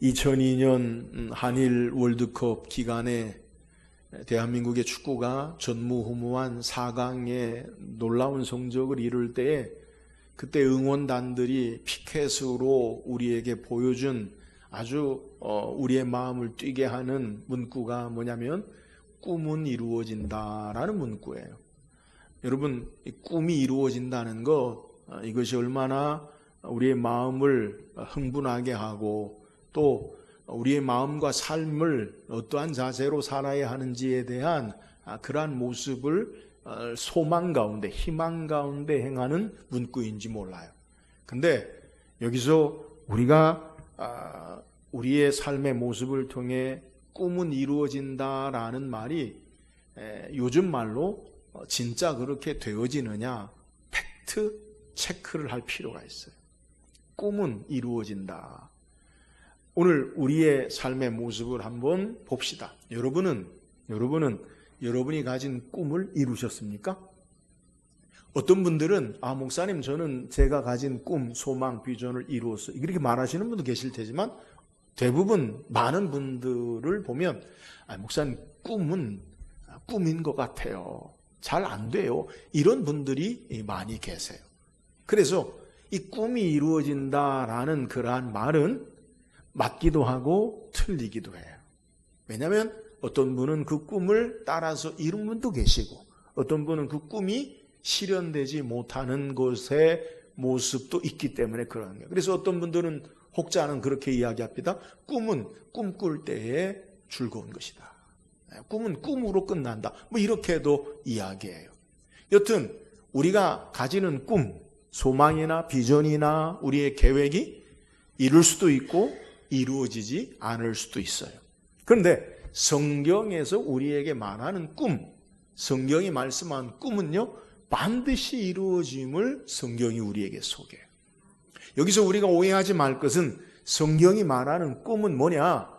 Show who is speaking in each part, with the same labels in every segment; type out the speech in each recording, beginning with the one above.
Speaker 1: 2002년 한일 월드컵 기간에 대한민국의 축구가 전무후무한 4강의 놀라운 성적을 이룰 때에 그때 응원단들이 피켓으로 우리에게 보여준 아주 우리의 마음을 뛰게 하는 문구가 뭐냐면 꿈은 이루어진다라는 문구예요. 여러분, 꿈이 이루어진다는 것, 이것이 얼마나 우리의 마음을 흥분하게 하고 또 우리의 마음과 삶을 어떠한 자세로 살아야 하는지에 대한 그러한 모습을 소망 가운데, 희망 가운데 행하는 문구인지 몰라요. 근데 여기서 우리가 우리의 삶의 모습을 통해 꿈은 이루어진다라는 말이 요즘 말로 진짜 그렇게 되어지느냐 팩트 체크를 할 필요가 있어요. 꿈은 이루어진다. 오늘 우리의 삶의 모습을 한번 봅시다. 여러분은 여러분이 가진 꿈을 이루셨습니까? 어떤 분들은 목사님 저는 제가 가진 꿈, 소망, 비전을 이루었어요. 이렇게 말하시는 분도 계실 테지만 대부분 많은 분들을 보면 목사님 꿈은 꿈인 것 같아요. 잘 안 돼요. 이런 분들이 많이 계세요. 그래서 이 꿈이 이루어진다라는 그러한 말은 맞기도 하고 틀리기도 해요. 왜냐하면 어떤 분은 그 꿈을 따라서 이룬 분도 계시고 어떤 분은 그 꿈이 실현되지 못하는 것의 모습도 있기 때문에 그러는 거예요. 그래서 어떤 분들은 혹자는 그렇게 이야기합니다. 꿈은 꿈꿀 때에 즐거운 것이다. 꿈은 꿈으로 끝난다. 이렇게도 이야기해요. 여튼 우리가 가지는 꿈, 소망이나 비전이나 우리의 계획이 이룰 수도 있고 이루어지지 않을 수도 있어요. 그런데 성경에서 우리에게 말하는 꿈, 성경이 말씀한 꿈은요 반드시 이루어짐을 성경이 우리에게 소개해요. 여기서 우리가 오해하지 말 것은 성경이 말하는 꿈은 뭐냐?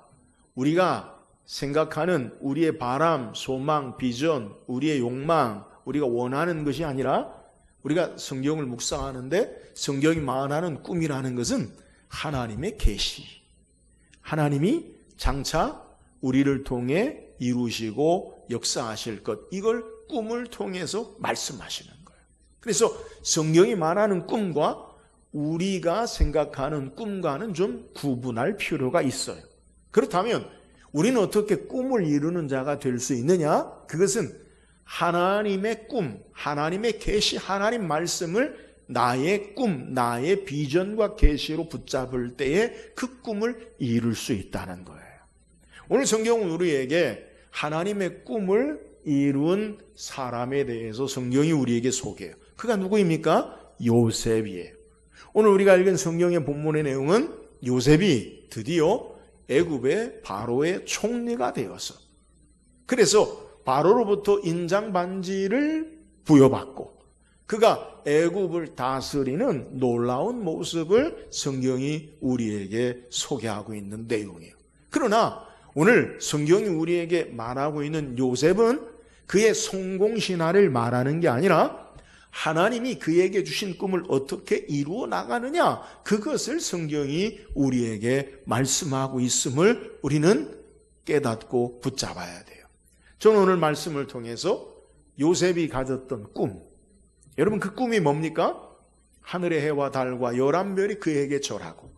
Speaker 1: 우리가 생각하는 우리의 바람, 소망, 비전, 우리의 욕망, 우리가 원하는 것이 아니라 우리가 성경을 묵상하는데 성경이 말하는 꿈이라는 것은 하나님의 계시, 하나님이 장차 우리를 통해 이루시고 역사하실 것, 이걸 꿈을 통해서 말씀하시는 거예요. 그래서 성경이 말하는 꿈과 우리가 생각하는 꿈과는 좀 구분할 필요가 있어요. 그렇다면 우리는 어떻게 꿈을 이루는 자가 될 수 있느냐? 그것은 하나님의 꿈, 하나님의 계시, 하나님 말씀을 나의 꿈, 나의 비전과 계시로 붙잡을 때에 그 꿈을 이룰 수 있다는 거예요. 오늘 성경은 우리에게 하나님의 꿈을 이룬 사람에 대해서 성경이 우리에게 소개해요. 그가 누구입니까? 요셉이에요. 오늘 우리가 읽은 성경의 본문의 내용은 요셉이 드디어 애굽의 바로의 총리가 되어서 그래서 바로로부터 인장 반지를 부여받고 그가 애굽을 다스리는 놀라운 모습을 성경이 우리에게 소개하고 있는 내용이에요. 그러나 오늘 성경이 우리에게 말하고 있는 요셉은 그의 성공 신화를 말하는 게 아니라 하나님이 그에게 주신 꿈을 어떻게 이루어 나가느냐, 그것을 성경이 우리에게 말씀하고 있음을 우리는 깨닫고 붙잡아야 돼요. 저는 오늘 말씀을 통해서 요셉이 가졌던 꿈, 여러분 그 꿈이 뭡니까? 하늘의 해와 달과 11별이 그에게 절하고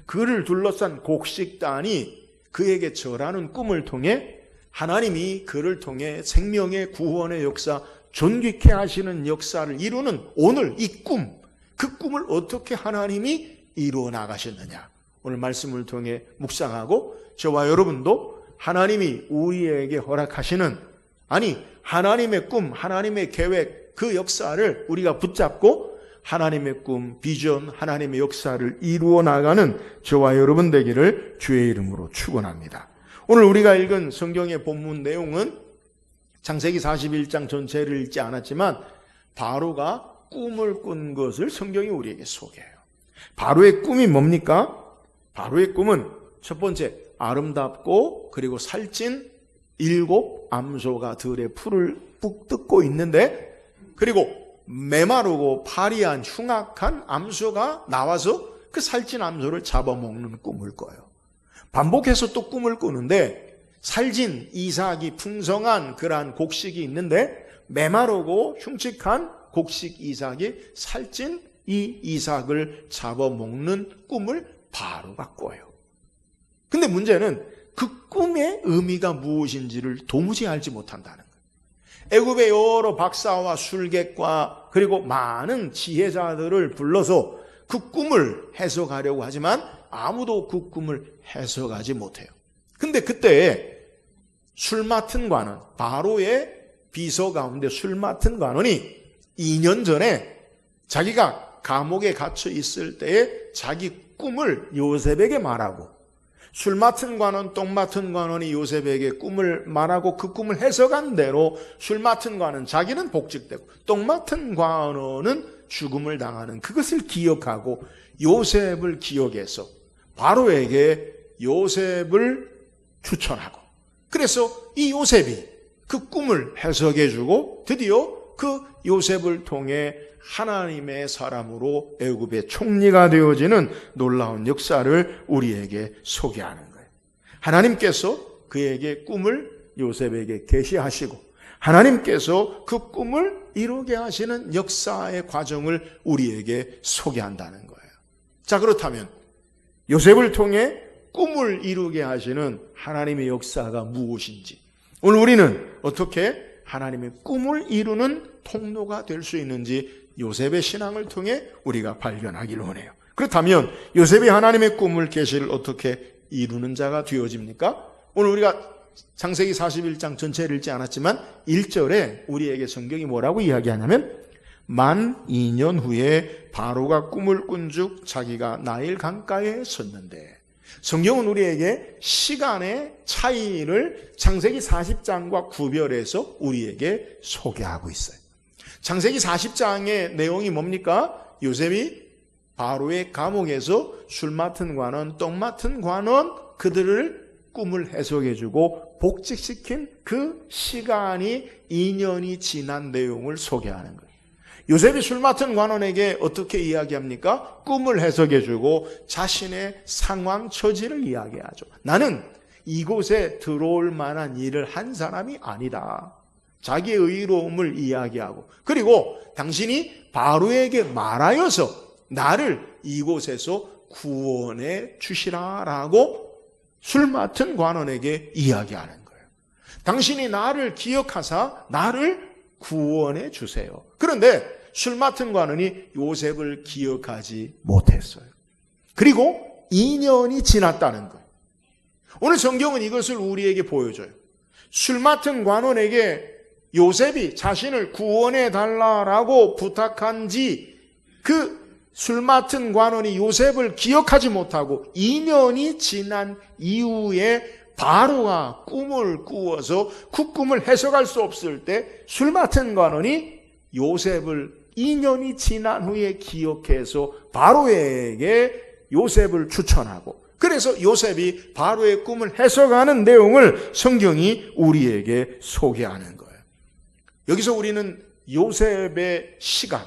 Speaker 1: 그를 둘러싼 곡식단이 그에게 절하는 꿈을 통해 하나님이 그를 통해 생명의 구원의 역사, 존귀케 하시는 역사를 이루는 오늘 이 꿈, 그 꿈을 어떻게 하나님이 이루어 나가셨느냐, 오늘 말씀을 통해 묵상하고 저와 여러분도 하나님이 우리에게 허락하시는, 아니 하나님의 꿈, 하나님의 계획, 그 역사를 우리가 붙잡고 하나님의 꿈, 비전, 하나님의 역사를 이루어 나가는 저와 여러분 되기를 주의 이름으로 축원합니다. 오늘 우리가 읽은 성경의 본문 내용은 창세기 41장 전체를 읽지 않았지만 바로가 꿈을 꾼 것을 성경이 우리에게 소개해요. 바로의 꿈이 뭡니까? 바로의 꿈은 첫 번째, 아름답고 그리고 살찐 7 암소가 들의 풀을 푹 뜯고 있는데, 그리고 메마르고 파리한 흉악한 암소가 나와서 그 살찐 암소를 잡아먹는 꿈을 꿔요. 반복해서 또 꿈을 꾸는데 살진 이삭이 풍성한 그러한 곡식이 있는데 메마르고 흉측한 곡식 이삭이 살찐 이 이삭을 잡아먹는 꿈을 바로가 꿔요. 근데 문제는 그 꿈의 의미가 무엇인지를 도무지 알지 못한다는 거예요. 애굽의 여러 박사와 술객과 그리고 많은 지혜자들을 불러서 그 꿈을 해석하려고 하지만 아무도 그 꿈을 해석하지 못해요. 근데 그때 술 맡은 관원, 바로의 비서 가운데 술 맡은 관원이 2년 전에 자기가 감옥에 갇혀 있을 때에 자기 꿈을 요셉에게 말하고, 술 맡은 관원, 똥 맡은 관원이 요셉에게 꿈을 말하고 그 꿈을 해석한 대로 술 맡은 관원, 자기는 복직되고 똥 맡은 관원은 죽음을 당하는 그것을 기억하고 요셉을 기억해서 바로에게 요셉을 추천하고, 그래서 이 요셉이 그 꿈을 해석해주고 드디어 그 요셉을 통해 하나님의 사람으로 애굽의 총리가 되어지는 놀라운 역사를 우리에게 소개하는 거예요. 하나님께서 그에게 꿈을 요셉에게 계시하시고 하나님께서 그 꿈을 이루게 하시는 역사의 과정을 우리에게 소개한다는 거예요. 자, 그렇다면 요셉을 통해 꿈을 이루게 하시는 하나님의 역사가 무엇인지, 오늘 우리는 어떻게 하나님의 꿈을 이루는 통로가 될 수 있는지 요셉의 신앙을 통해 우리가 발견하기를 원해요. 그렇다면 요셉이 하나님의 꿈을 계시를 어떻게 이루는 자가 되어집니까? 오늘 우리가 창세기 41장 전체를 읽지 않았지만 1절에 우리에게 성경이 뭐라고 이야기하냐면, 만 2년 후에 바로가 꿈을 꾼즉 자기가 나일 강가에 섰는데, 성경은 우리에게 시간의 차이를 창세기 40장과 구별해서 우리에게 소개하고 있어요. 창세기 40장의 내용이 뭡니까? 요셉이 바로의 감옥에서 술 맡은 관원, 똥 맡은 관원, 그들을 꿈을 해석해주고 복직시킨 그 시간이 2년이 지난 내용을 소개하는 거예요. 요셉이 술 맡은 관원에게 어떻게 이야기합니까? 꿈을 해석해주고 자신의 상황 처지를 이야기하죠. 나는 이곳에 들어올 만한 일을 한 사람이 아니다. 자기의 의로움을 이야기하고, 그리고 당신이 바로에게 말하여서 나를 이곳에서 구원해 주시라라고 술 맡은 관원에게 이야기하는 거예요. 당신이 나를 기억하사 나를 구원해 주세요. 그런데 술 맡은 관원이 요셉을 기억하지 못했어요. 그리고 2년이 지났다는 거예요. 오늘 성경은 이것을 우리에게 보여줘요. 술 맡은 관원에게 요셉이 자신을 구원해 달라라고 부탁한 지 그 술 맡은 관원이 요셉을 기억하지 못하고 2년이 지난 이후에 바로가 꿈을 꾸어서 그 꿈을 해석할 수 없을 때 술 맡은 관원이 요셉을 2년이 지난 후에 기억해서 바로에게 요셉을 추천하고, 그래서 요셉이 바로의 꿈을 해석하는 내용을 성경이 우리에게 소개하는 거예요. 여기서 우리는 요셉의 시간,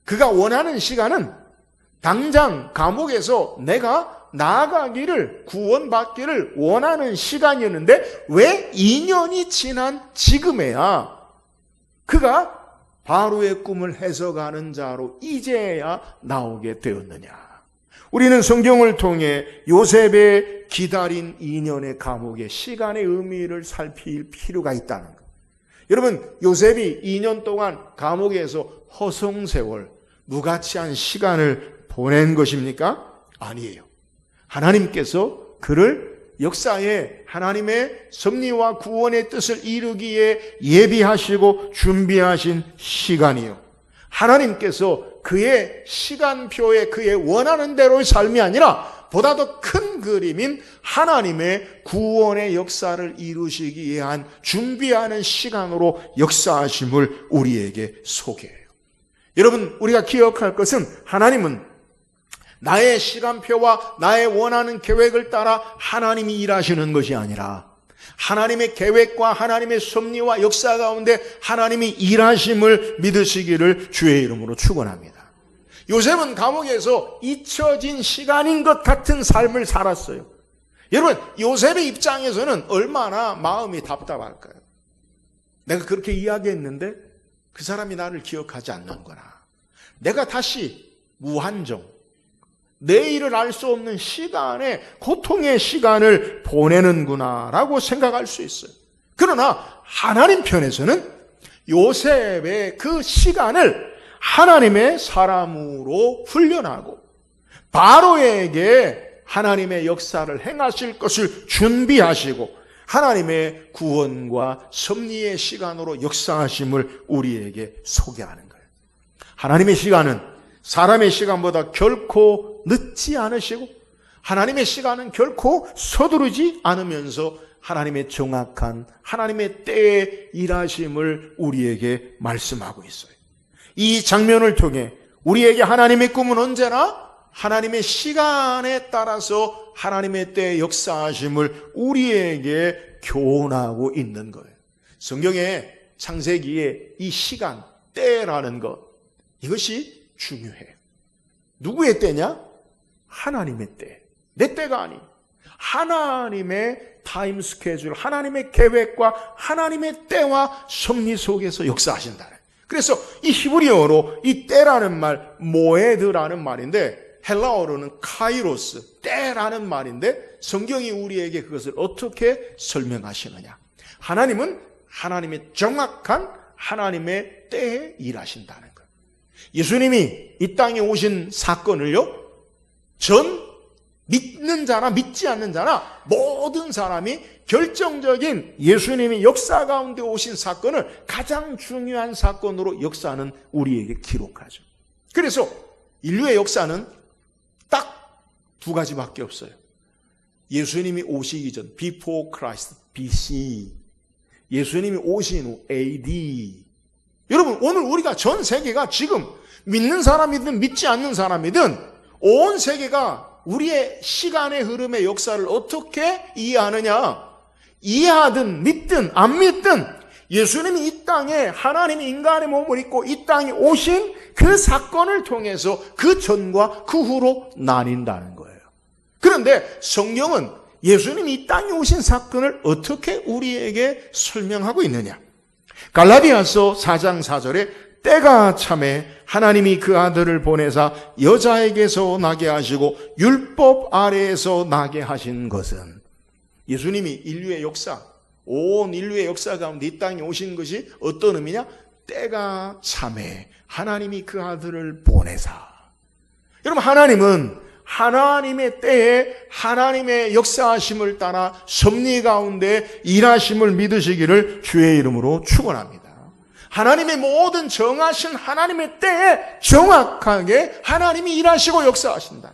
Speaker 1: 그가 원하는 시간은 당장 감옥에서 내가 나아가기를, 구원받기를 원하는 시간이었는데 왜 2년이 지난 지금에야 그가 바로의 꿈을 해석하는 자로 이제야 나오게 되었느냐? 우리는 성경을 통해 요셉의 기다린 2년의 감옥의 시간의 의미를 살필 필요가 있다는 것. 여러분, 요셉이 2년 동안 감옥에서 허송세월, 무가치한 시간을 보낸 것입니까? 아니에요. 하나님께서 그를 역사에 하나님의 섭리와 구원의 뜻을 이루기에 예비하시고 준비하신 시간이요, 하나님께서 그의 시간표에 그의 원하는 대로의 삶이 아니라 보다 더 큰 그림인 하나님의 구원의 역사를 이루시기 위한 준비하는 시간으로 역사하심을 우리에게 소개해요. 여러분, 우리가 기억할 것은 하나님은 나의 시간표와 나의 원하는 계획을 따라 하나님이 일하시는 것이 아니라 하나님의 계획과 하나님의 섭리와 역사 가운데 하나님이 일하심을 믿으시기를 주의 이름으로 축원합니다. 요셉은 감옥에서 잊혀진 시간인 것 같은 삶을 살았어요. 여러분, 요셉의 입장에서는 얼마나 마음이 답답할까요? 내가 그렇게 이야기했는데 그 사람이 나를 기억하지 않는구나. 내가 다시 무한정, 내일을 알 수 없는 시간에 고통의 시간을 보내는구나 라고 생각할 수 있어요. 그러나 하나님 편에서는 요셉의 그 시간을 하나님의 사람으로 훈련하고 바로에게 하나님의 역사를 행하실 것을 준비하시고 하나님의 구원과 섭리의 시간으로 역사하심을 우리에게 소개하는 거예요. 하나님의 시간은 사람의 시간보다 결코 늦지 않으시고 하나님의 시간은 결코 서두르지 않으면서 하나님의 정확한 하나님의 때에 일하심을 우리에게 말씀하고 있어요. 이 장면을 통해 우리에게 하나님의 꿈은 언제나 하나님의 시간에 따라서 하나님의 때에 역사하심을 우리에게 교훈하고 있는 거예요. 성경의 창세기에 이 시간, 때라는 것, 이것이 중요해요. 누구의 때냐? 하나님의 때. 내 때가 아닌 하나님의 타임 스케줄, 하나님의 계획과 하나님의 때와 섭리 속에서 역사하신다. 그래서 이 히브리어로 이 때라는 말, 모에드라는 말인데 헬라어로는 카이로스, 때라는 말인데 성경이 우리에게 그것을 어떻게 설명하시느냐. 하나님은 하나님의 정확한 하나님의 때에 일하신다는 거예요. 예수님이 이 땅에 오신 사건을요, 전 믿는 자나 믿지 않는 자나 모든 사람이 결정적인 예수님이 역사 가운데 오신 사건을 가장 중요한 사건으로 역사는 우리에게 기록하죠. 그래서 인류의 역사는 딱 두 가지밖에 없어요. 예수님이 오시기 전 Before Christ, BC. 예수님이 오신 후 AD. 여러분, 오늘 우리가 전 세계가 지금 믿는 사람이든 믿지 않는 사람이든 온 세계가 우리의 시간의 흐름의 역사를 어떻게 이해하느냐? 이해하든 믿든 안 믿든 예수님이 이 땅에 하나님이 인간의 몸을 입고 이 땅에 오신 그 사건을 통해서 그 전과 그 후로 나뉜다는 거예요. 그런데 성경은 예수님이 이 땅에 오신 사건을 어떻게 우리에게 설명하고 있느냐? 갈라디아서 4장 4절에 때가 참에 하나님이 그 아들을 보내사 여자에게서 나게 하시고 율법 아래에서 나게 하신 것은, 예수님이 인류의 역사, 온 인류의 역사 가운데 이 땅에 오신 것이 어떤 의미냐? 때가 참에 하나님이 그 아들을 보내사. 여러분, 하나님은 하나님의 때에 하나님의 역사하심을 따라 섭리 가운데 일하심을 믿으시기를 주의 이름으로 축원합니다. 하나님의 모든 정하신 하나님의 때에 정확하게 하나님이 일하시고 역사하신다.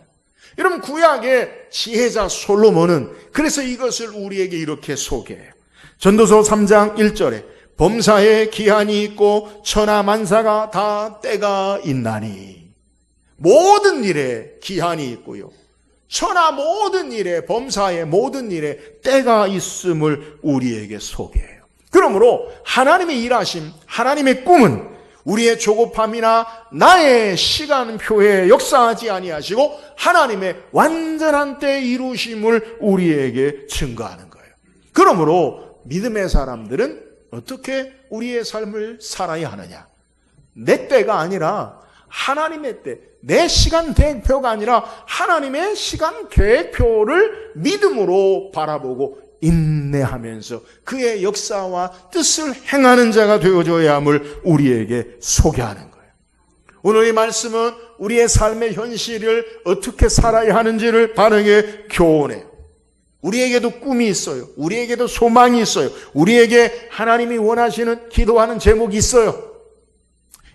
Speaker 1: 여러분, 구약의 지혜자 솔로몬은 그래서 이것을 우리에게 이렇게 소개해요. 전도서 3장 1절에 범사에 기한이 있고 천하 만사가 다 때가 있나니. 모든 일에 기한이 있고요, 천하 모든 일에, 범사의 모든 일에 때가 있음을 우리에게 소개해요. 그러므로 하나님의 일하심, 하나님의 꿈은 우리의 조급함이나 나의 시간표에 역사하지 아니하시고 하나님의 완전한 때 이루심을 우리에게 증거하는 거예요. 그러므로 믿음의 사람들은 어떻게 우리의 삶을 살아야 하느냐? 내 때가 아니라 하나님의 때, 내 시간 계획표가 아니라 하나님의 시간 계획표를 믿음으로 바라보고 인내하면서 그의 역사와 뜻을 행하는 자가 되어줘야 함을 우리에게 소개하는 거예요. 오늘 이 말씀은 우리의 삶의 현실을 어떻게 살아야 하는지를 바르게 교훈해요. 우리에게도 꿈이 있어요. 우리에게도 소망이 있어요. 우리에게 하나님이 원하시는 기도하는 제목이 있어요.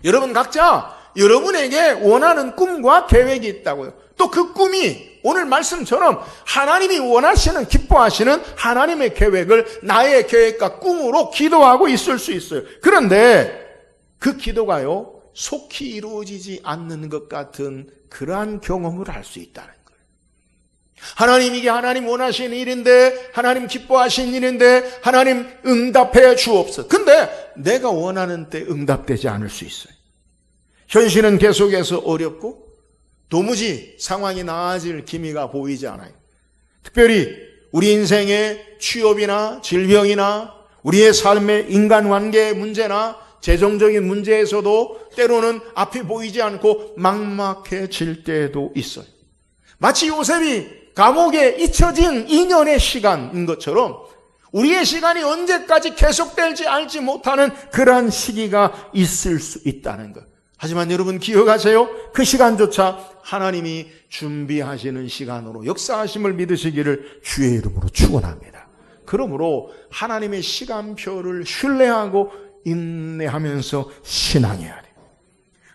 Speaker 1: 여러분 각자 여러분에게 원하는 꿈과 계획이 있다고요. 또 그 꿈이 오늘 말씀처럼 하나님이 원하시는, 기뻐하시는 하나님의 계획을 나의 계획과 꿈으로 기도하고 있을 수 있어요. 그런데 그 기도가요, 속히 이루어지지 않는 것 같은 그러한 경험을 할 수 있다는 거예요. 하나님, 이게 하나님 원하시는 일인데, 하나님 기뻐하시는 일인데 하나님 응답해 주옵소서. 근데 내가 원하는 때 응답되지 않을 수 있어요. 현실은 계속해서 어렵고 도무지 상황이 나아질 기미가 보이지 않아요. 특별히 우리 인생의 취업이나 질병이나 우리의 삶의 인간관계의 문제나 재정적인 문제에서도 때로는 앞이 보이지 않고 막막해질 때도 있어요. 마치 요셉이 감옥에 잊혀진 2년의 시간인 것처럼 우리의 시간이 언제까지 계속될지 알지 못하는 그러한 시기가 있을 수 있다는 것. 하지만 여러분 기억하세요. 그 시간조차 하나님이 준비하시는 시간으로 역사하심을 믿으시기를 주의 이름으로 축원합니다. 그러므로 하나님의 시간표를 신뢰하고 인내하면서 신앙해야 돼요.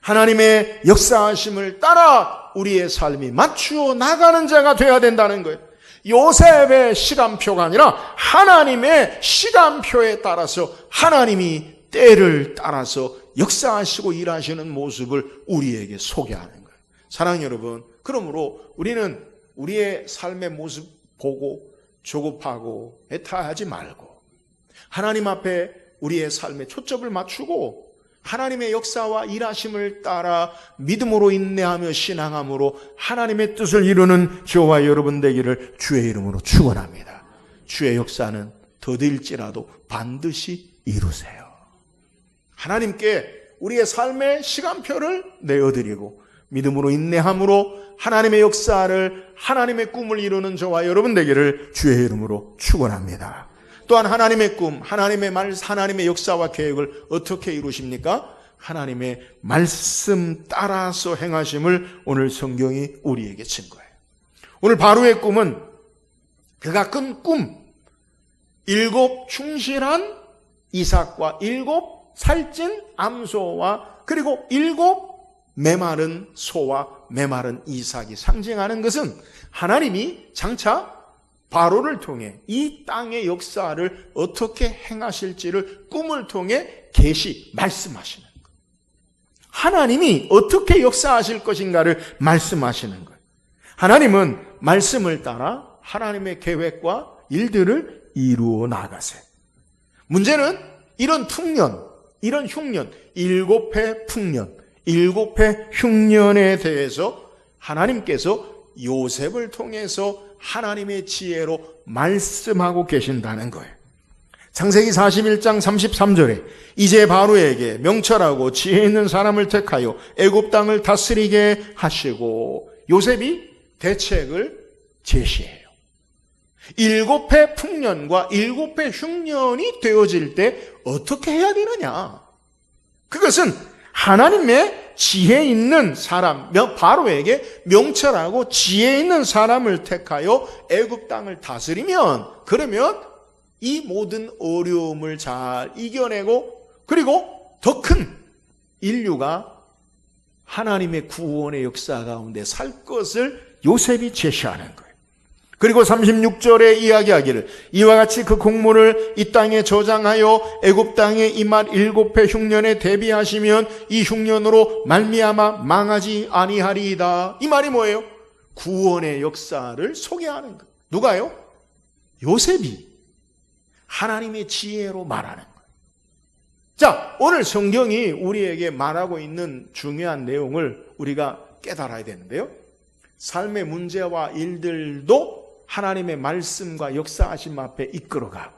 Speaker 1: 하나님의 역사하심을 따라 우리의 삶이 맞추어 나가는 자가 되어야 된다는 거예요. 요셉의 시간표가 아니라 하나님의 시간표에 따라서 하나님이 때를 따라서 역사하시고 일하시는 모습을 우리에게 소개하는 거예요. 사랑하는 여러분, 그러므로 우리는 우리의 삶의 모습 보고 조급하고 애타하지 말고 하나님 앞에 우리의 삶에 초점을 맞추고 하나님의 역사와 일하심을 따라 믿음으로 인내하며 신앙함으로 하나님의 뜻을 이루는 저와 여러분 되기를 주의 이름으로 축원합니다. 주의 역사는 더딜지라도 반드시 이루세요. 하나님께 우리의 삶의 시간표를 내어드리고 믿음으로 인내함으로 하나님의 역사를 하나님의 꿈을 이루는 저와 여러분 되기를 주의 이름으로 축원합니다. 또한 하나님의 꿈, 하나님의 말, 하나님의 역사와 계획을 어떻게 이루십니까? 하나님의 말씀 따라서 행하심을 오늘 성경이 우리에게 증거해요. 오늘 바로의 꿈은 그가 꾼 꿈, 7 충실한 이삭과 7 살찐 암소와 그리고 7 메마른 소와 메마른 이삭이 상징하는 것은 하나님이 장차 바로를 통해 이 땅의 역사를 어떻게 행하실지를 꿈을 통해 계시 말씀하시는 것. 하나님이 어떻게 역사하실 것인가를 말씀하시는 것. 하나님은 말씀을 따라 하나님의 계획과 일들을 이루어 나가세요. 문제는 이런 풍년, 이런 흉년, 7회 풍년, 7회 흉년에 대해서 하나님께서 요셉을 통해서 하나님의 지혜로 말씀하고 계신다는 거예요. 창세기 41장 33절에 이제 바로에게 명철하고 지혜 있는 사람을 택하여 애굽 땅을 다스리게 하시고 요셉이 대책을 제시해요. 7회 풍년과 7회 흉년이 되어질 때 어떻게 해야 되느냐? 그것은 하나님의 지혜 있는 사람, 바로에게 명철하고 지혜 있는 사람을 택하여 애굽 땅을 다스리면 그러면 이 모든 어려움을 잘 이겨내고 그리고 더 큰 인류가 하나님의 구원의 역사 가운데 살 것을 요셉이 제시하는 거예요. 그리고 36절에 이야기하기를 이와 같이 그 공물을 이 땅에 저장하여 애굽 땅에 임할 7회 흉년에 대비하시면 이 흉년으로 말미암아 망하지 아니하리이다. 이 말이 뭐예요? 구원의 역사를 소개하는 것. 누가요? 요셉이 하나님의 지혜로 말하는 거예요. 자, 오늘 성경이 우리에게 말하고 있는 중요한 내용을 우리가 깨달아야 되는데요. 삶의 문제와 일들도 하나님의 말씀과 역사하심 앞에 이끌어가고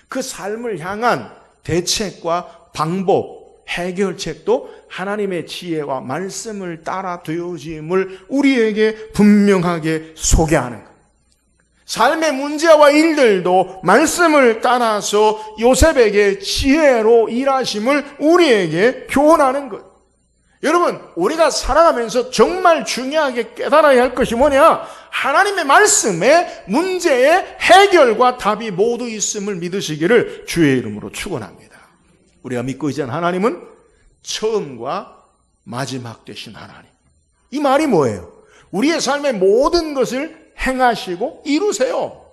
Speaker 1: 그 삶을 향한 대책과 방법, 해결책도 하나님의 지혜와 말씀을 따라 되어짐을 우리에게 분명하게 소개하는 거예요. 삶의 문제와 일들도 말씀을 따라서 요셉에게 지혜로 일하심을 우리에게 교훈하는 것. 여러분, 우리가 살아가면서 정말 중요하게 깨달아야 할 것이 뭐냐? 하나님의 말씀에 문제의 해결과 답이 모두 있음을 믿으시기를 주의 이름으로 축원합니다. 우리가 믿고 있는 하나님은 처음과 마지막 되신 하나님. 이 말이 뭐예요? 우리의 삶의 모든 것을 행하시고 이루세요.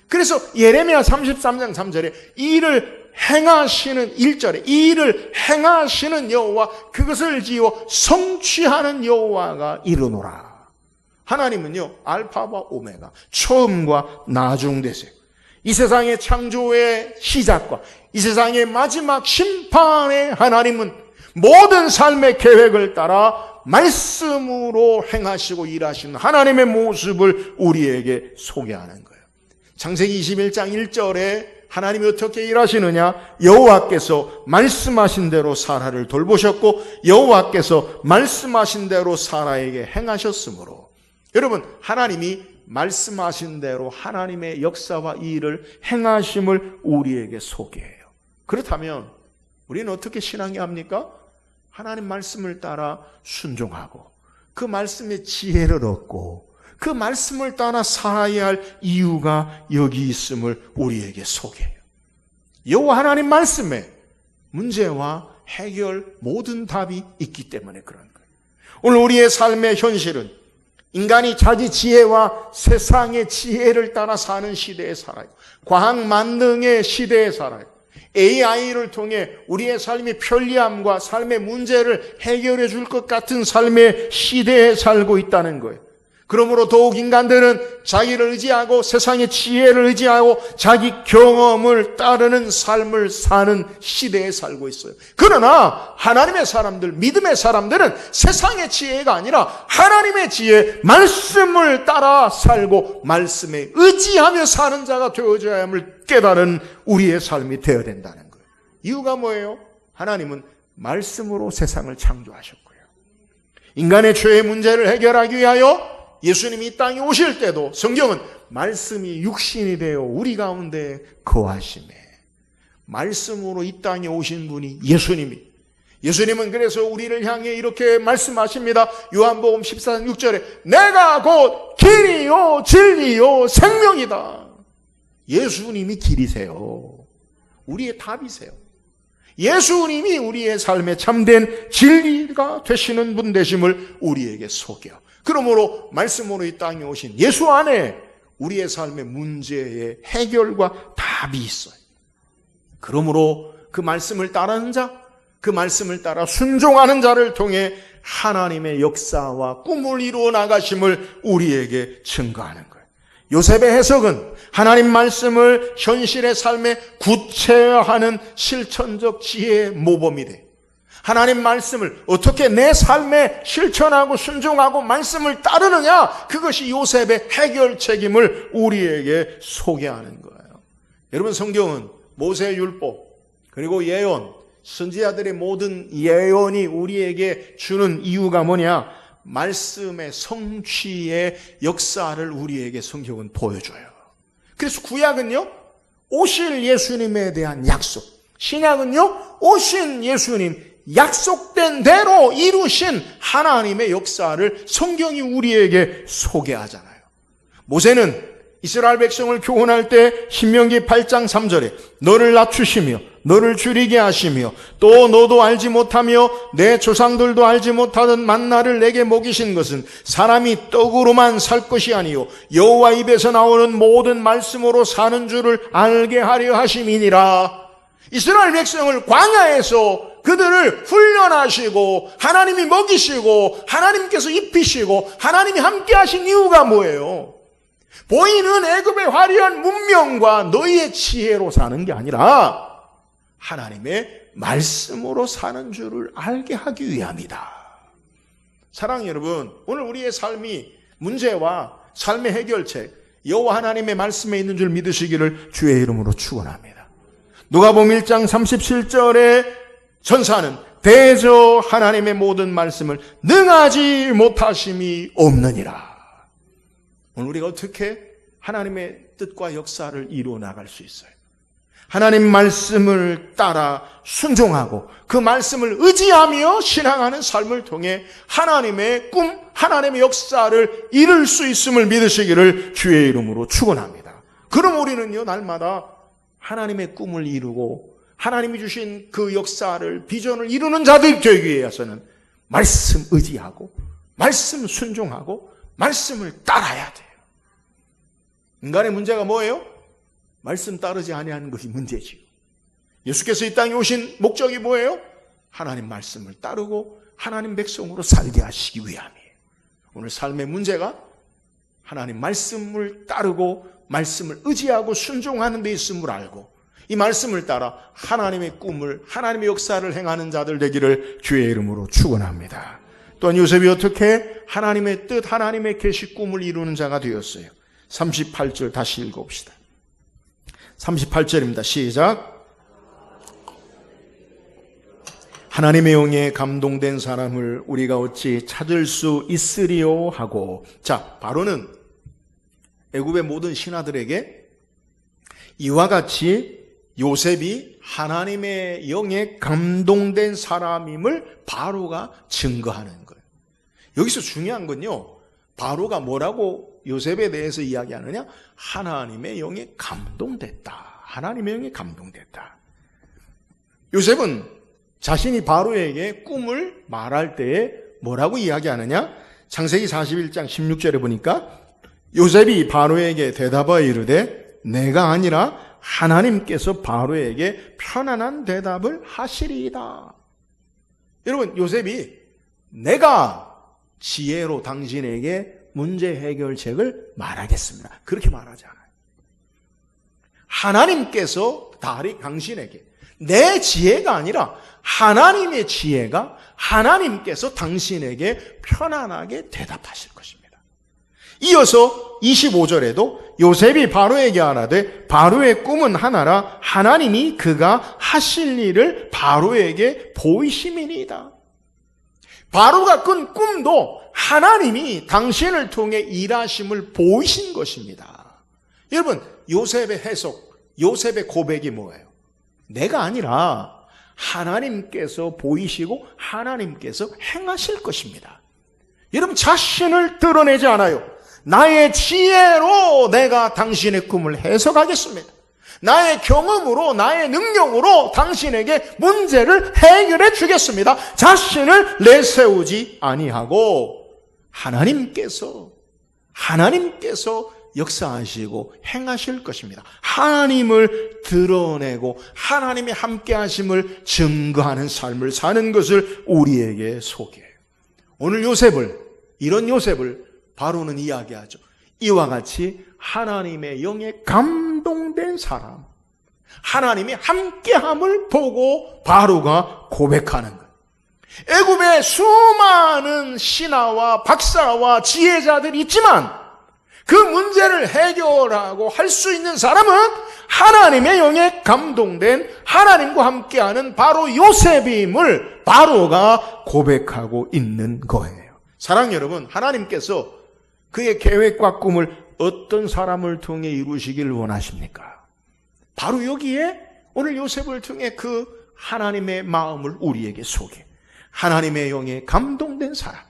Speaker 1: 그래서 예레미야 33장 3절에 이를 행하시는 1절에 이 일을 행하시는 여호와 그것을 지어 성취하는 여호와가 이르노라. 하나님은요 알파와 오메가 처음과 나중 되세요. 이 세상의 창조의 시작과 이 세상의 마지막 심판의 하나님은 모든 삶의 계획을 따라 말씀으로 행하시고 일하시는 하나님의 모습을 우리에게 소개하는 거예요. 창세기 21장 1절에 하나님이 어떻게 일하시느냐? 여호와께서 말씀하신 대로 사라를 돌보셨고 여호와께서 말씀하신 대로 사라에게 행하셨으므로. 여러분, 하나님이 말씀하신 대로 하나님의 역사와 일을 행하심을 우리에게 소개해요. 그렇다면 우리는 어떻게 신앙해야 합니까? 하나님 말씀을 따라 순종하고 그 말씀의 지혜를 얻고 그 말씀을 따라 살아야 할 이유가 여기 있음을 우리에게 소개해요. 여호와 하나님 말씀에 문제와 해결 모든 답이 있기 때문에 그런 거예요. 오늘 우리의 삶의 현실은 인간이 자기 지혜와 세상의 지혜를 따라 사는 시대에 살아요. 과학 만능의 시대에 살아요. AI를 통해 우리의 삶의 편리함과 삶의 문제를 해결해 줄 것 같은 삶의 시대에 살고 있다는 거예요. 그러므로 더욱 인간들은 자기를 의지하고 세상의 지혜를 의지하고 자기 경험을 따르는 삶을 사는 시대에 살고 있어요. 그러나 하나님의 사람들, 믿음의 사람들은 세상의 지혜가 아니라 하나님의 지혜, 말씀을 따라 살고 말씀에 의지하며 사는 자가 되어져야 함을 깨달은 우리의 삶이 되어야 된다는 거예요. 이유가 뭐예요? 하나님은 말씀으로 세상을 창조하셨고요. 인간의 죄의 문제를 해결하기 위하여 예수님이 이 땅에 오실 때도 성경은 말씀이 육신이 되어 우리 가운데 거하시매. 말씀으로 이 땅에 오신 분이 예수님은 그래서 우리를 향해 이렇게 말씀하십니다. 요한복음 14장 6절에 내가 곧 길이요 진리요 생명이다. 예수님이 길이세요. 우리의 답이세요. 예수님이 우리의 삶에 참된 진리가 되시는 분 되심을 우리에게 소개해요. 그러므로 말씀으로 이 땅에 오신 예수 안에 우리의 삶의 문제의 해결과 답이 있어요. 그러므로 그 말씀을 따르는 자, 그 말씀을 따라 순종하는 자를 통해 하나님의 역사와 꿈을 이루어 나가심을 우리에게 증거하는 거예요. 요셉의 해석은 하나님 말씀을 현실의 삶에 구체화하는 실천적 지혜의 모범이 돼요. 하나님 말씀을 어떻게 내 삶에 실천하고 순종하고 말씀을 따르느냐, 그것이 요셉의 해결책임을 우리에게 소개하는 거예요. 여러분, 성경은 모세의 율법 그리고 예언, 선지자들의 모든 예언이 우리에게 주는 이유가 뭐냐? 말씀의 성취의 역사를 우리에게 성경은 보여줘요. 그래서 구약은요, 오실 예수님에 대한 약속, 신약은요, 오신 예수님, 약속된 대로 이루신 하나님의 역사를 성경이 우리에게 소개하잖아요. 모세는 이스라엘 백성을 교훈할 때 신명기 8장 3절에 너를 낮추시며 너를 줄이게 하시며 또 너도 알지 못하며 내 조상들도 알지 못하던 만나를 내게 먹이신 것은 사람이 떡으로만 살 것이 아니요 여호와 입에서 나오는 모든 말씀으로 사는 줄을 알게 하려 하심이니라. 이스라엘 백성을 광야에서 그들을 훈련하시고 하나님이 먹이시고 하나님께서 입히시고 하나님이 함께 하신 이유가 뭐예요? 보이는 애굽의 화려한 문명과 너희의 지혜로 사는 게 아니라 하나님의 말씀으로 사는 줄을 알게 하기 위함이다. 사랑하는 여러분, 오늘 우리의 삶이 문제와 삶의 해결책 여호와 하나님의 말씀에 있는 줄 믿으시기를 주의 이름으로 축원합니다. 누가복음 1장 37절에 천사는 대저 하나님의 모든 말씀을 능하지 못하심이 없느니라. 오늘 우리가 어떻게 하나님의 뜻과 역사를 이루어 나갈 수 있어요? 하나님 말씀을 따라 순종하고 그 말씀을 의지하며 신앙하는 삶을 통해 하나님의 꿈, 하나님의 역사를 이룰 수 있음을 믿으시기를 주의 이름으로 축원합니다. 그럼 우리는요, 날마다 하나님의 꿈을 이루고 하나님이 주신 그 역사를, 비전을 이루는 자들이 되기 위해서는 말씀 의지하고 말씀 순종하고 말씀을 따라야 돼요. 인간의 문제가 뭐예요? 말씀 따르지 아니하는 것이 문제지요. 예수께서 이 땅에 오신 목적이 뭐예요? 하나님 말씀을 따르고 하나님 백성으로 살게 하시기 위함이에요. 오늘 삶의 문제가 하나님 말씀을 따르고 말씀을 의지하고 순종하는 데 있음을 알고 이 말씀을 따라 하나님의 꿈을, 하나님의 역사를 행하는 자들 되기를 주의 이름으로 축원합니다. 또한 요셉이 어떻게 하나님의 뜻, 하나님의 계시 꿈을 이루는 자가 되었어요. 38절 다시 읽어봅시다. 38절입니다. 시작. 하나님의 영에 감동된 사람을 우리가 어찌 찾을 수 있으리요 하고. 자, 바로는 애굽의 모든 신하들에게 이와 같이 요셉이 하나님의 영에 감동된 사람임을 바로가 증거하는 거예요. 여기서 중요한 건요, 바로가 뭐라고 요셉에 대해서 이야기하느냐? 하나님의 영에 감동됐다. 하나님의 영에 감동됐다. 요셉은 자신이 바로에게 꿈을 말할 때에 뭐라고 이야기하느냐? 창세기 41장 16절에 보니까 요셉이 바로에게 대답하여 이르되 내가 아니라 하나님께서 바로에게 편안한 대답을 하시리이다. 여러분, 요셉이 내가 지혜로 당신에게 문제 해결책을 말하겠습니다, 그렇게 말하지 않아요. 하나님께서 당신에게, 내 지혜가 아니라 하나님의 지혜가 하나님께서 당신에게 편안하게 대답하실 것입니다. 이어서 25절에도 요셉이 바로에게 하라되 바로의 꿈은 하나라 하나님이 그가 하실 일을 바로에게 보이심이니이다. 바로가 꾼 꿈도 하나님이 당신을 통해 일하심을 보이신 것입니다. 여러분, 요셉의 해석, 요셉의 고백이 뭐예요? 내가 아니라 하나님께서 보이시고 하나님께서 행하실 것입니다. 여러분, 자신을 드러내지 않아요. 나의 지혜로 내가 당신의 꿈을 해석하겠습니다. 나의 경험으로, 나의 능력으로 당신에게 문제를 해결해 주겠습니다. 자신을 내세우지 아니하고 하나님께서 역사하시고 행하실 것입니다. 하나님을 드러내고 하나님의 함께 하심을 증거하는 삶을 사는 것을 우리에게 소개해요. 오늘 이런 요셉을 바로는 이야기하죠. 이와 같이 하나님의 영에 감동된 사람, 하나님이 함께함을 보고 바로가 고백하는 것. 애굽에 수많은 신하와 박사와 지혜자들이 있지만 그 문제를 해결하고 할 수 있는 사람은 하나님의 영에 감동된 하나님과 함께하는 바로 요셉임을 바로가 고백하고 있는 거예요. 사랑하는 여러분, 하나님께서 그의 계획과 꿈을 어떤 사람을 통해 이루시길 원하십니까? 바로 여기에 오늘 요셉을 통해 그 하나님의 마음을 우리에게 소개. 하나님의 영에 감동된 사람,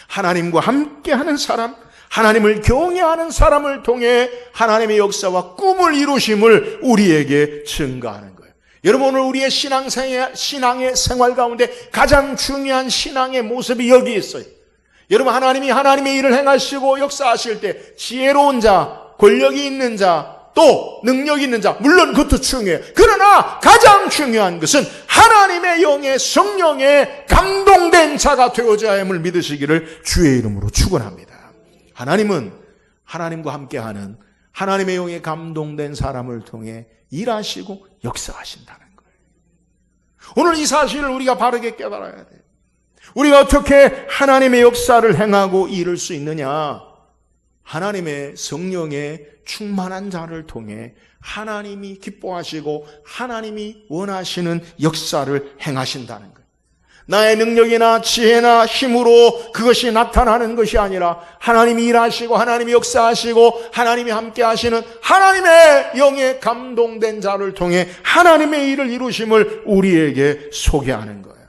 Speaker 1: 하나님과 함께하는 사람, 하나님을 경외하는 사람을 통해 하나님의 역사와 꿈을 이루심을 우리에게 증거하는 거예요. 여러분, 오늘 우리의 신앙의 생활 가운데 가장 중요한 신앙의 모습이 여기 있어요. 여러분, 하나님이 하나님의 일을 행하시고 역사하실 때 지혜로운 자, 권력이 있는 자, 또 능력이 있는 자, 물론 그것도 중요해요. 그러나 가장 중요한 것은 하나님의 영의 성령에 감동된 자가 되어져야 함을 믿으시기를 주의 이름으로 축원합니다. 하나님은 하나님과 함께하는 하나님의 영에 감동된 사람을 통해 일하시고 역사하신다는 거예요. 오늘 이 사실을 우리가 바르게 깨달아야 돼요. 우리가 어떻게 하나님의 역사를 행하고 이룰 수 있느냐? 하나님의 성령에 충만한 자를 통해 하나님이 기뻐하시고 하나님이 원하시는 역사를 행하신다는 거예요. 나의 능력이나 지혜나 힘으로 그것이 나타나는 것이 아니라 하나님이 일하시고 하나님이 역사하시고 하나님이 함께 하시는 하나님의 영에 감동된 자를 통해 하나님의 일을 이루심을 우리에게 소개하는 거예요.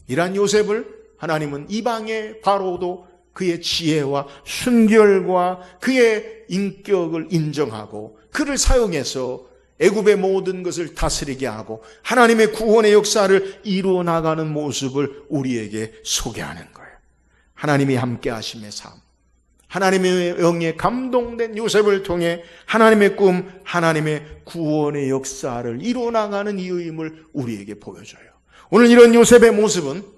Speaker 1: 이러한 요셉을 하나님은 이방의 바로도 그의 지혜와 순결과 그의 인격을 인정하고 그를 사용해서 애굽의 모든 것을 다스리게 하고 하나님의 구원의 역사를 이루어 나가는 모습을 우리에게 소개하는 거예요. 하나님이 함께 하심의 삶, 하나님의 영에 감동된 요셉을 통해 하나님의 꿈, 하나님의 구원의 역사를 이루어 나가는 이유임을 우리에게 보여줘요. 오늘 이런 요셉의 모습은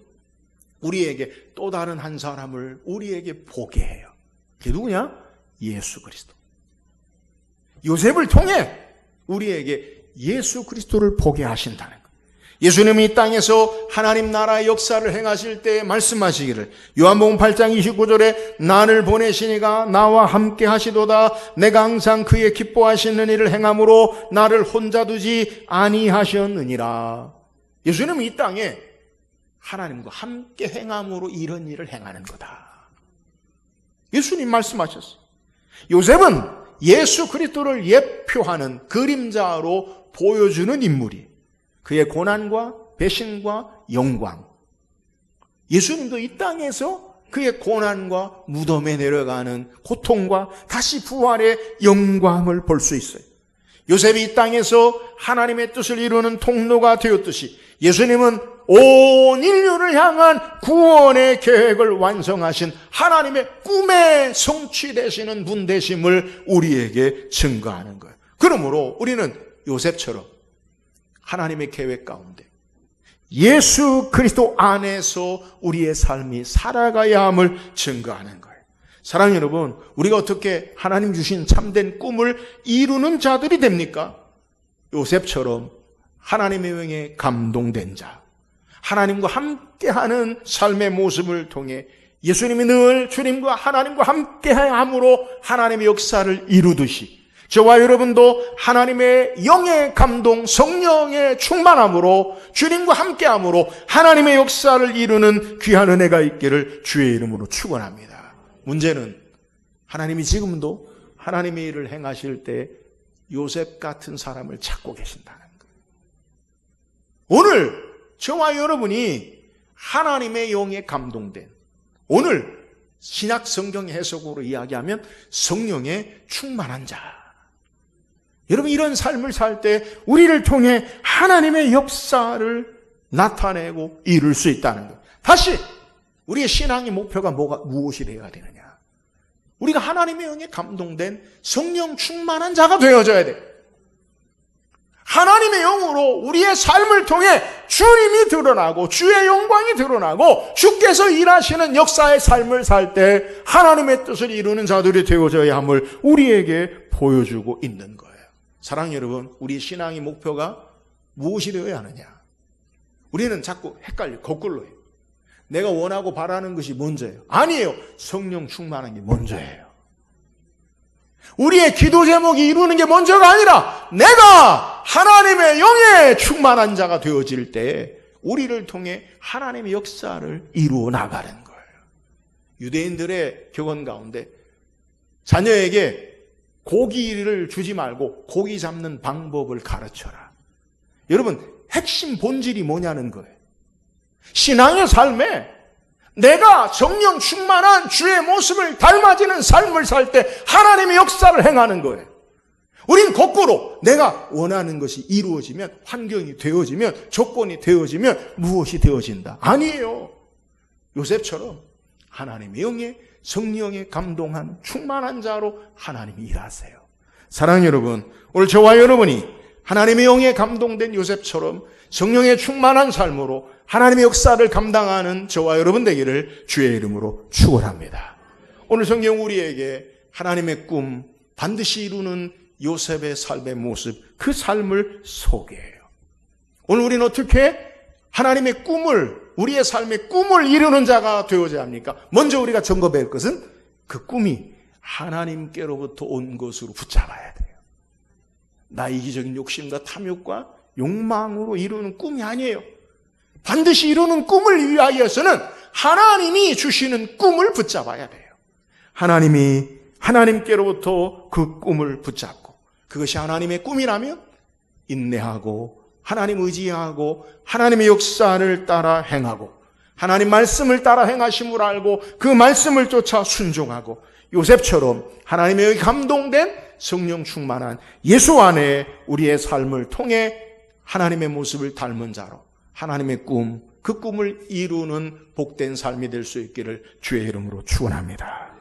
Speaker 1: 우리에게 또 다른 한 사람을 우리에게 보게 해요. 그게 누구냐? 예수 그리스도. 요셉을 통해 우리에게 예수 그리스도를 보게 하신다는 것. 예수님이 이 땅에서 하나님 나라의 역사를 행하실 때 말씀하시기를, 요한복음 8장 29절에 나를 보내시니가 나와 함께 하시도다. 내가 항상 그의 기뻐하시는 일을 행함으로 나를 혼자 두지 아니하셨느니라. 예수님은 이 땅에 하나님과 함께 행함으로 이런 일을 행하는 거다. 예수님 말씀하셨어요. 요셉은 예수 그리스도를 예표하는 그림자로 보여주는 인물이, 그의 고난과 배신과 영광. 예수님도 이 땅에서 그의 고난과 무덤에 내려가는 고통과 다시 부활의 영광을 볼 수 있어요. 요셉이 이 땅에서 하나님의 뜻을 이루는 통로가 되었듯이 예수님은 온 인류를 향한 구원의 계획을 완성하신 하나님의 꿈에 성취되시는 분 되심을 우리에게 증거하는 거예요. 그러므로 우리는 요셉처럼 하나님의 계획 가운데 예수 그리스도 안에서 우리의 삶이 살아가야 함을 증거하는 거예요. 사랑하는 여러분, 우리가 어떻게 하나님 주신 참된 꿈을 이루는 자들이 됩니까? 요셉처럼 하나님의 영에 감동된 자, 하나님과 함께하는 삶의 모습을 통해 예수님이 늘 주님과 하나님과 함께함으로 하나님의 역사를 이루듯이 저와 여러분도 하나님의 영의 감동, 성령의 충만함으로 주님과 함께함으로 하나님의 역사를 이루는 귀한 은혜가 있기를 주의 이름으로 축원합니다. 문제는 하나님이 지금도 하나님의 일을 행하실 때 요셉 같은 사람을 찾고 계신다는 거예요. 오늘 저와 여러분이 하나님의 영에 감동된, 오늘 신약 성경 해석으로 이야기하면 성령에 충만한 자, 여러분 이런 삶을 살 때 우리를 통해 하나님의 역사를 나타내고 이룰 수 있다는 것. 다시 우리의 신앙의 목표가 무엇이 되어야 되느냐? 우리가 하나님의 영에 감동된 성령 충만한 자가 되어져야 돼. 하나님의 영으로 우리의 삶을 통해 주님이 드러나고 주의 영광이 드러나고 주께서 일하시는 역사의 삶을 살 때 하나님의 뜻을 이루는 자들이 되어져야 함을 우리에게 보여주고 있는 거예요. 사랑하는 여러분, 우리 신앙의 목표가 무엇이 되어야 하느냐? 우리는 자꾸 헷갈려, 거꾸로 해요. 내가 원하고 바라는 것이 먼저예요. 아니에요. 성령 충만한 게 먼저예요. 우리의 기도 제목이 이루는 게 먼저가 아니라 내가 하나님의 영에 충만한 자가 되어질 때 우리를 통해 하나님의 역사를 이루어 나가는 거예요. 유대인들의 교훈 가운데 자녀에게 고기를 주지 말고 고기 잡는 방법을 가르쳐라. 여러분, 핵심 본질이 뭐냐는 거예요. 신앙의 삶에 내가 성령 충만한 주의 모습을 닮아지는 삶을 살 때 하나님의 역사를 행하는 거예요. 우린 거꾸로 내가 원하는 것이 이루어지면, 환경이 되어지면, 조건이 되어지면 무엇이 되어진다. 아니에요. 요셉처럼 하나님의 영에 성령에 감동한 충만한 자로 하나님이 일하세요. 사랑하는 여러분, 오늘 저와 여러분이 하나님의 영에 감동된 요셉처럼 성령에 충만한 삶으로 하나님의 역사를 감당하는 저와 여러분 되기를 주의 이름으로 축원합니다. 오늘 성경 우리에게 하나님의 꿈, 반드시 이루는 요셉의 삶의 모습, 그 삶을 소개해요. 오늘 우리는 어떻게 하나님의 꿈을, 우리의 삶의 꿈을 이루는 자가 되어야 합니까? 먼저 우리가 점검해야 할 것은 그 꿈이 하나님께로부터 온 것으로 붙잡아야 돼요. 나의 이기적인 욕심과 탐욕과 욕망으로 이루는 꿈이 아니에요. 반드시 이루는 꿈을 위하여서는 하나님이 주시는 꿈을 붙잡아야 돼요. 하나님께로부터 그 꿈을 붙잡고, 그것이 하나님의 꿈이라면 인내하고 하나님 의지하고 하나님의 역사를 따라 행하고 하나님 말씀을 따라 행하심을 알고 그 말씀을 쫓아 순종하고 요셉처럼 하나님의 감동된 성령 충만한 예수 안에 우리의 삶을 통해 하나님의 모습을 닮은 자로 하나님의 꿈, 그 꿈을 이루는 복된 삶이 될 수 있기를 주의 이름으로 축원합니다.